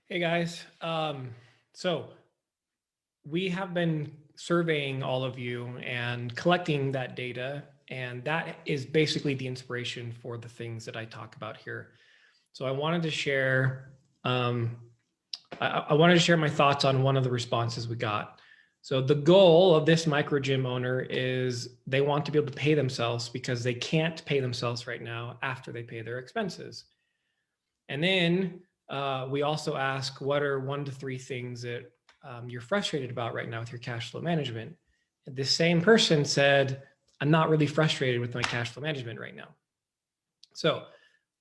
Hey guys. So we have been surveying all of you and collecting that data, and that is basically the inspiration for the things that I talk about here. So I wanted to share, I wanted to share my thoughts on one of the responses we got. So the goal of this microgym owner is they want to be able to pay themselves because they can't pay themselves right now after they pay their expenses. And then we also ask, what are 1 to 3 things that you're frustrated about right now with your cash flow management? This same person said, I'm not really frustrated with my cash flow management right now. So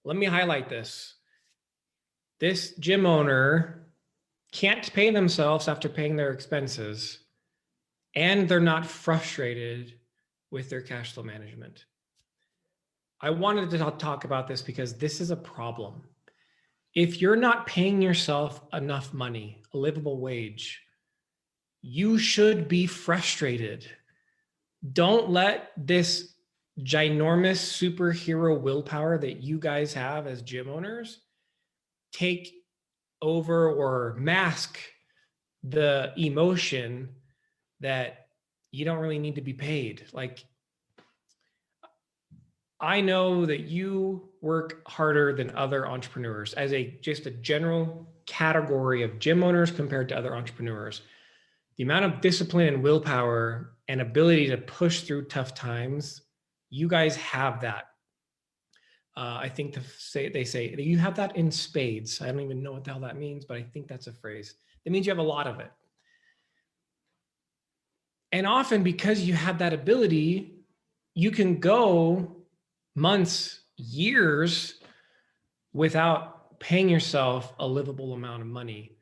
let me highlight this. This gym owner can't pay themselves after paying their expenses, and they're not frustrated with their cash flow management. I wanted to talk about this because this is a problem. If you're not paying yourself enough money, a livable wage, you should be frustrated. Don't let this ginormous superhero willpower that you guys have as gym owners take over or mask the emotion that you don't really need to be paid. Like, I know that you work harder than other entrepreneurs as just a general category of gym owners compared to other entrepreneurs. The amount of discipline and willpower and ability to push through tough times, you guys have that. I think they say you have that in spades. I don't even know what the hell that means, but I think that's a phrase. That means you have a lot of it. And often because you have that ability, you can go months, years without paying yourself a livable amount of money.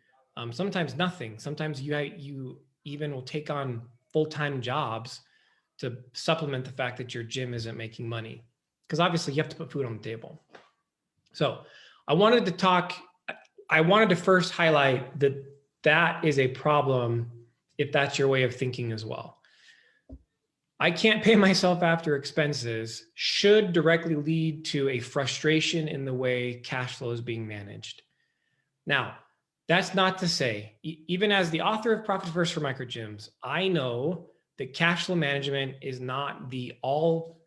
Sometimes nothing. Sometimes you even will take on full-time jobs to supplement the fact that your gym isn't making money, because obviously you have to put food on the table. So I wanted to first highlight that that is a problem if that's your way of thinking as well. I can't pay myself after expenses should directly lead to a frustration in the way cash flow is being managed. Now, that's not to say, even as the author of Profit First for Microgyms, I know that cash flow management is not the all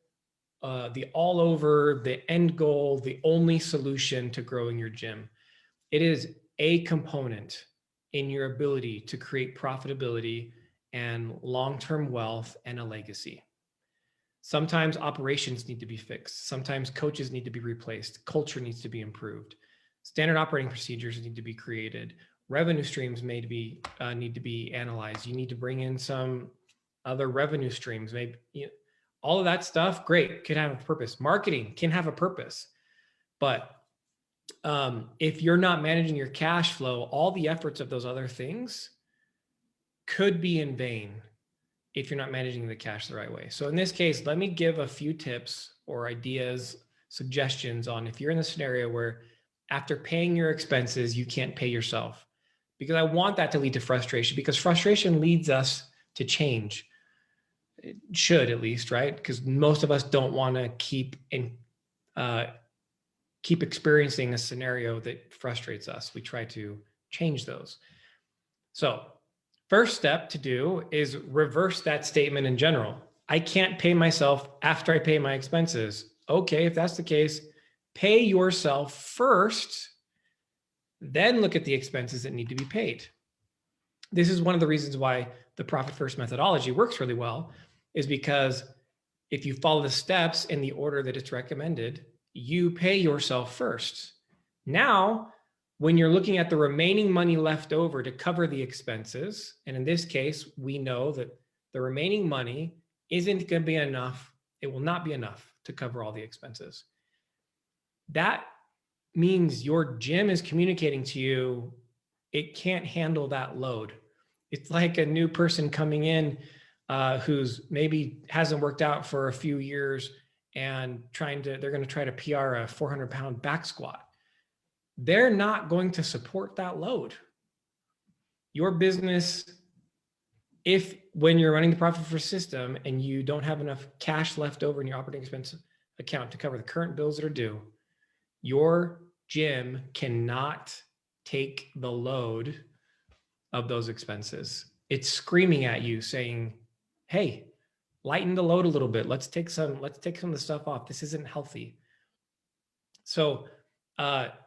over, the end goal, the only solution to growing your gym. It is a component in your ability to create profitability and long-term wealth and a legacy. Sometimes operations need to be fixed. Sometimes coaches need to be replaced. Culture needs to be improved. Standard operating procedures need to be created. Revenue streams need to be analyzed. You need to bring in some other revenue streams. Maybe all of that stuff, great, could have a purpose. Marketing can have a purpose. But if you're not managing your cash flow, all the efforts of those other things could be in vain if you're not managing the cash the right way. So in this case, let me give a few tips or ideas, suggestions on if you're in a scenario where after paying your expenses, you can't pay yourself. Because I want that to lead to frustration, because frustration leads us to change. It should, at least, right? Because most of us don't want to keep experiencing a scenario that frustrates us. We try to change those. So first step to do is reverse that statement in general. I can't pay myself after I pay my expenses. Okay, if that's the case, pay yourself first, then look at the expenses that need to be paid. This is one of the reasons why the Profit First methodology works really well, is because if you follow the steps in the order that it's recommended, you pay yourself first. Now, when you're looking at the remaining money left over to cover the expenses, and in this case, we know that the remaining money isn't going to be enough. It will not be enough to cover all the expenses. That means your gym is communicating to you, it can't handle that load. It's like a new person coming in who's maybe hasn't worked out for a few years and they're going to try to PR a 400-pound back squat. They're not going to support that load. Your business, when you're running the Profit First system and you don't have enough cash left over in your operating expense account to cover the current bills that are due, your gym cannot take the load of those expenses. It's screaming at you saying, hey, lighten the load a little bit. Let's take some of the stuff off. This isn't healthy. So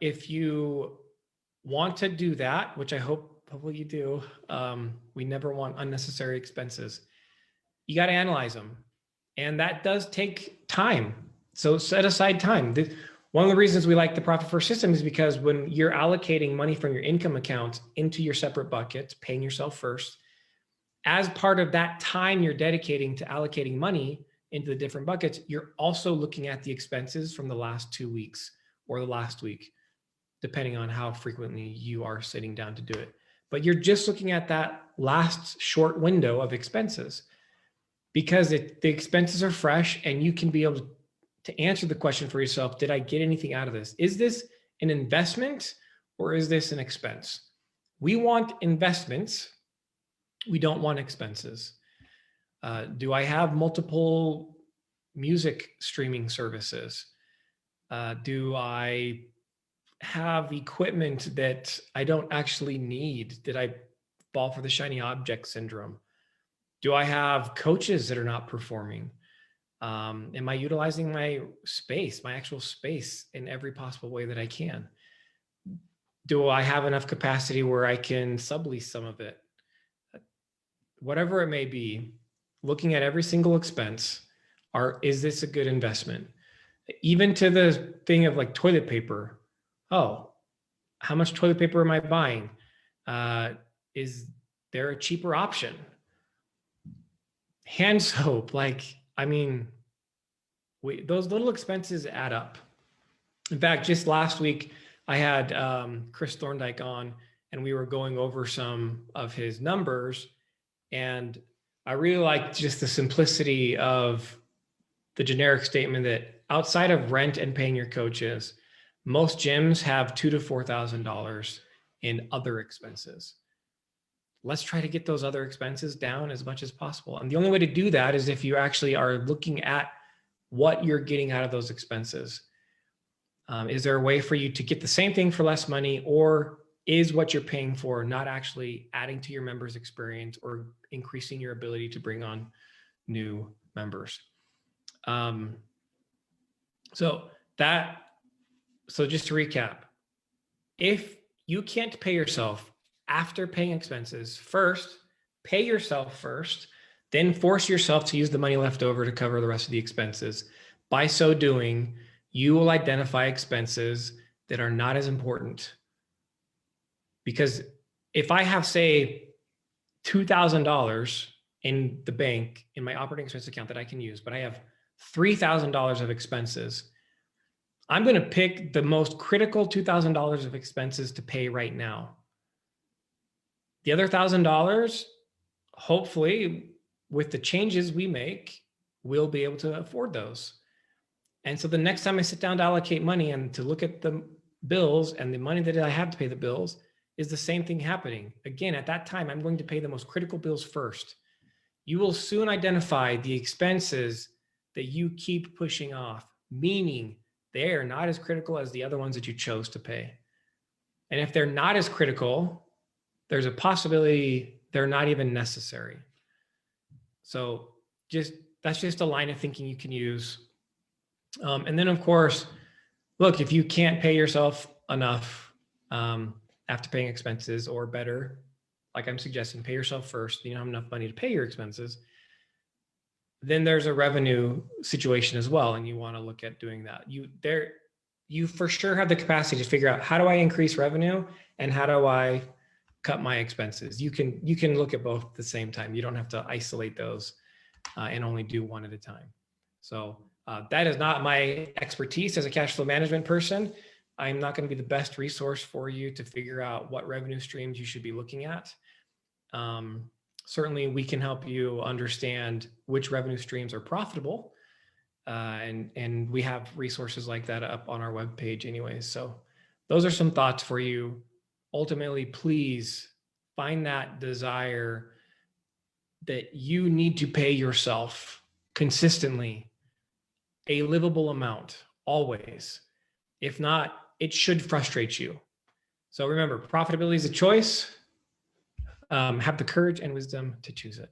if you want to do that, which I hopefully you do, we never want unnecessary expenses. You got to analyze them. And that does take time. So set aside time. One of the reasons we like the Profit First system is because when you're allocating money from your income account into your separate buckets, paying yourself first, as part of that time you're dedicating to allocating money into the different buckets, you're also looking at the expenses from the last 2 weeks or the last week, depending on how frequently you are sitting down to do it. But you're just looking at that last short window of expenses because the expenses are fresh and you can be able to answer the question for yourself, did I get anything out of this? Is this an investment or is this an expense? We want investments. We don't want expenses. Do I have multiple music streaming services? Do I have equipment that I don't actually need? Did I fall for the shiny object syndrome? Do I have coaches that are not performing? Am I utilizing my space, my actual space in every possible way that I can? Do I have enough capacity where I can sublease some of it? Whatever it may be, looking at every single expense, is this a good investment? Even to the thing of like toilet paper. Oh, how much toilet paper am I buying? Is there a cheaper option? Hand soap, those little expenses add up. In fact, just last week, I had Chris Thorndike on, and we were going over some of his numbers. And I really liked just the simplicity of the generic statement that outside of rent and paying your coaches, most gyms have $2,000 to $4,000 in other expenses. Let's try to get those other expenses down as much as possible. And the only way to do that is if you actually are looking at what you're getting out of those expenses. Is there a way for you to get the same thing for less money, or is what you're paying for not actually adding to your members' experience or increasing your ability to bring on new members? So just to recap, if you can't pay yourself after paying expenses, first, pay yourself first, then force yourself to use the money left over to cover the rest of the expenses. By so doing, you will identify expenses that are not as important. Because if I have, say, $2,000 in the bank in my operating expense account that I can use, but I have $3,000 of expenses, I'm going to pick the most critical $2,000 of expenses to pay right now. The other $1,000, hopefully, with the changes we make, we'll be able to afford those. And so the next time I sit down to allocate money and to look at the bills and the money that I have to pay the bills, is the same thing happening. Again, at that time, I'm going to pay the most critical bills first. You will soon identify the expenses that you keep pushing off, meaning they are not as critical as the other ones that you chose to pay. And if they're not as critical, there's a possibility they're not even necessary. So that's just a line of thinking you can use. And then, of course, look, if you can't pay yourself enough after paying expenses, or better, like I'm suggesting, pay yourself first, you don't have enough money to pay your expenses, then there's a revenue situation as well, and you want to look at doing that. You for sure have the capacity to figure out, how do I increase revenue and how do I cut my expenses? You can look at both at the same time. You don't have to isolate those and only do one at a time. So that is not my expertise as a cash flow management person. I'm not going to be the best resource for you to figure out what revenue streams you should be looking at. Certainly, we can help you understand which revenue streams are profitable. And we have resources like that up on our webpage anyways. So those are some thoughts for you. Ultimately, please find that desire that you need to pay yourself consistently a livable amount always. If not, it should frustrate you. So remember, profitability is a choice. Have the courage and wisdom to choose it.